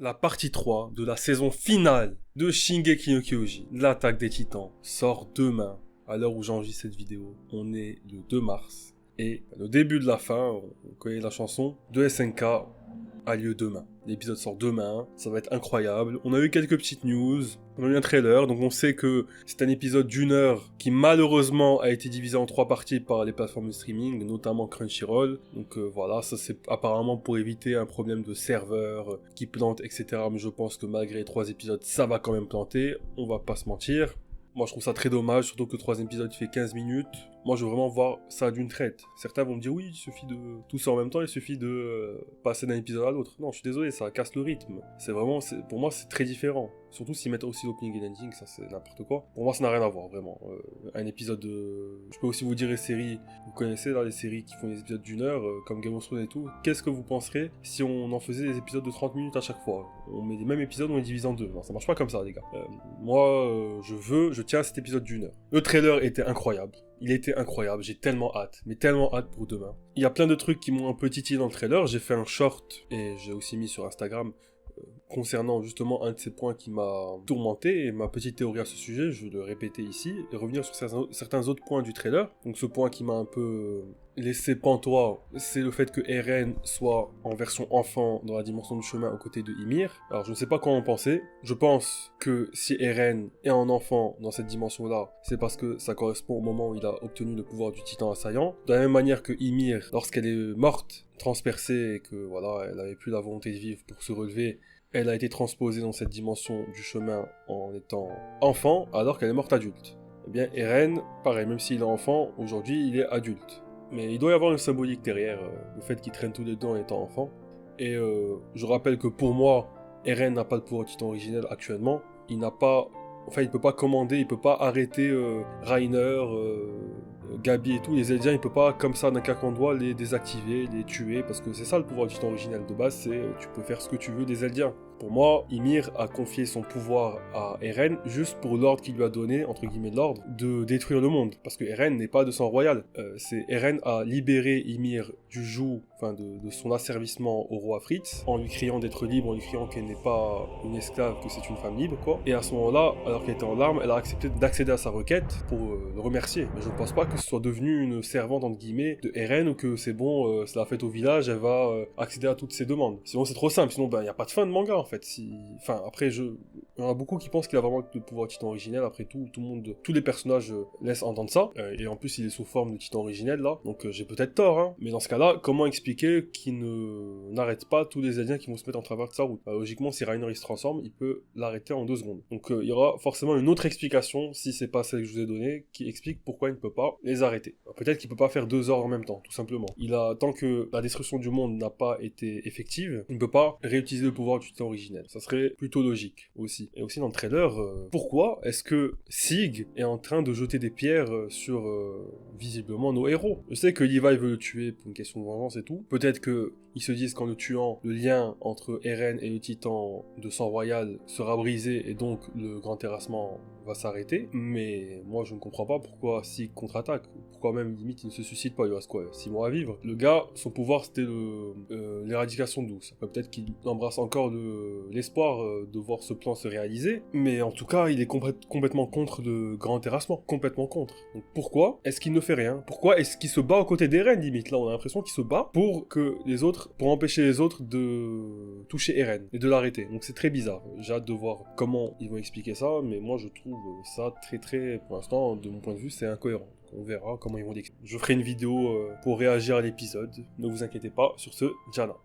La partie 3 de la saison finale de Shingeki no Kyojin, l'attaque des titans, sort demain. À l'heure où j'enregistre cette vidéo, on est le 2 mars. Et le début de la fin, on connaît la chanson, de SNK a lieu demain. L'épisode sort demain, ça va être incroyable. On a eu quelques petites news, on a eu un trailer, donc on sait que c'est un épisode d'une heure qui malheureusement a été divisé en 3 parties par les plateformes de streaming, notamment Crunchyroll. Donc voilà, ça c'est apparemment pour éviter un problème de serveur qui plante, etc. Mais je pense que malgré les 3 épisodes, ça va quand même planter, on va pas se mentir. Moi je trouve ça très dommage, surtout que le 3e épisode fait 15 minutes. Moi je veux vraiment voir ça d'une traite. Certains vont me dire oui, il suffit de tout ça en même temps, il suffit de passer d'un épisode à l'autre. Non, je suis désolé, ça casse le rythme. C'est vraiment, pour moi c'est très différent. Surtout s'ils mettent aussi l'opening et l'ending, ça c'est n'importe quoi. Pour moi ça n'a rien à voir vraiment. Un épisode de... Je peux aussi vous dire les séries, vous connaissez là les séries qui font des épisodes d'une heure, comme Game of Thrones et tout. Qu'est-ce que vous penserez si on en faisait des épisodes de 30 minutes à chaque fois? On met les mêmes épisodes, on les divise en deux. Non, ça marche pas comme ça les gars. Moi je tiens à cet épisode d'une heure. Le trailer était incroyable. Il était incroyable, j'ai tellement hâte, mais tellement hâte pour demain. Il y a plein de trucs qui m'ont un peu titillé dans le trailer, j'ai fait un short et j'ai aussi mis sur Instagram concernant justement un de ces points qui m'a tourmenté et ma petite théorie à ce sujet, je vais le répéter ici et revenir sur certains autres points du trailer. Donc ce point qui m'a un peu laissé pantois, c'est le fait que Eren soit en version enfant dans la dimension du chemin aux côtés de Ymir. Alors je ne sais pas quoi en penser, je pense que si Eren est un enfant dans cette dimension-là, c'est parce que ça correspond au moment où il a obtenu le pouvoir du titan assaillant. De la même manière que Ymir, lorsqu'elle est morte, transpercée et que voilà, elle n'avait plus la volonté de vivre pour se relever, elle a été transposée dans cette dimension du chemin en étant enfant, alors qu'elle est morte adulte. Eh bien, Eren, pareil, même s'il est enfant, aujourd'hui il est adulte. Mais il doit y avoir une symbolique derrière le fait qu'il traîne tous les deux en étant enfant. Et je rappelle que pour moi, Eren n'a pas le pouvoir titan originel actuellement. Il n'a pas... Enfin, il peut pas commander, il peut pas arrêter Reiner, Gabi et tout. Les Eldiens, il peut pas, comme ça, d'un claquement de doigts, les désactiver, les tuer. Parce que c'est ça le pouvoir du titan originel de base, c'est tu peux faire ce que tu veux des Eldiens. Pour moi, Ymir a confié son pouvoir à Eren juste pour l'ordre qu'il lui a donné, entre guillemets l'ordre, de détruire le monde. Parce que Eren n'est pas de sang royal. C'est Eren a libéré Ymir du joug, enfin de son asservissement au roi Fritz, en lui criant d'être libre, en lui criant qu'elle n'est pas une esclave, que c'est une femme libre, quoi. Et à ce moment-là, alors qu'elle était en larmes, elle a accepté d'accéder à sa requête pour le remercier. Mais je ne pense pas que ce soit devenu une servante, entre guillemets, de Eren, ou que c'est bon, c'est la fête au village, elle va accéder à toutes ses demandes. Sinon c'est trop simple, sinon il n'y a pas de fin de manga en fait. Enfin, après, il y en a beaucoup qui pensent qu'il a vraiment le pouvoir titan originel. Après tout le monde, tous les personnages laissent entendre ça. Et en plus, il est sous forme de titan originel là. Donc j'ai peut-être tort, hein. Mais dans ce cas-là, comment expliquer qu'il n'arrête pas tous les aliens qui vont se mettre en travers de sa route? Logiquement, si Reiner il se transforme, il peut l'arrêter en 2 secondes. Donc il y aura forcément une autre explication, si c'est pas celle que je vous ai donnée, qui explique pourquoi il ne peut pas les arrêter. Peut-être qu'il peut pas faire 2 ordres en même temps, tout simplement. Tant que la destruction du monde n'a pas été effective, il ne peut pas réutiliser le pouvoir du titan originel. Ça serait plutôt logique aussi. Et aussi dans le trailer, pourquoi est-ce que Sig est en train de jeter des pierres sur visiblement nos héros? Je sais que Levi veut le tuer pour une question de vengeance et tout. Peut-être que ils se disent qu'en le tuant, le lien entre Eren et le titan de sang royal sera brisé et donc le grand terrassement va s'arrêter. Mais moi je ne comprends pas pourquoi Sig contre-attaque. Pourquoi même limite il ne se suicide pas, il reste quoi, 6 mois à vivre. Le gars, son pouvoir c'était l'éradication douce. Après peut-être qu'il embrasse encore l'espoir de voir ce plan se réaliser. Mais en tout cas, il est complètement contre le grand terrassement. Complètement contre. Donc pourquoi est-ce qu'il ne fait rien? Pourquoi est-ce qu'il se bat aux côtés d'Eren limite? Là on a l'impression qu'il se bat pour empêcher les autres de toucher Eren et de l'arrêter. Donc c'est très bizarre. J'ai hâte de voir comment ils vont expliquer ça, mais moi je trouve ça très, pour l'instant, de mon point de vue, c'est incohérent. On verra comment ils vont l'expliquer. Je ferai une vidéo pour réagir à l'épisode. Ne vous inquiétez pas sur ce, Jana.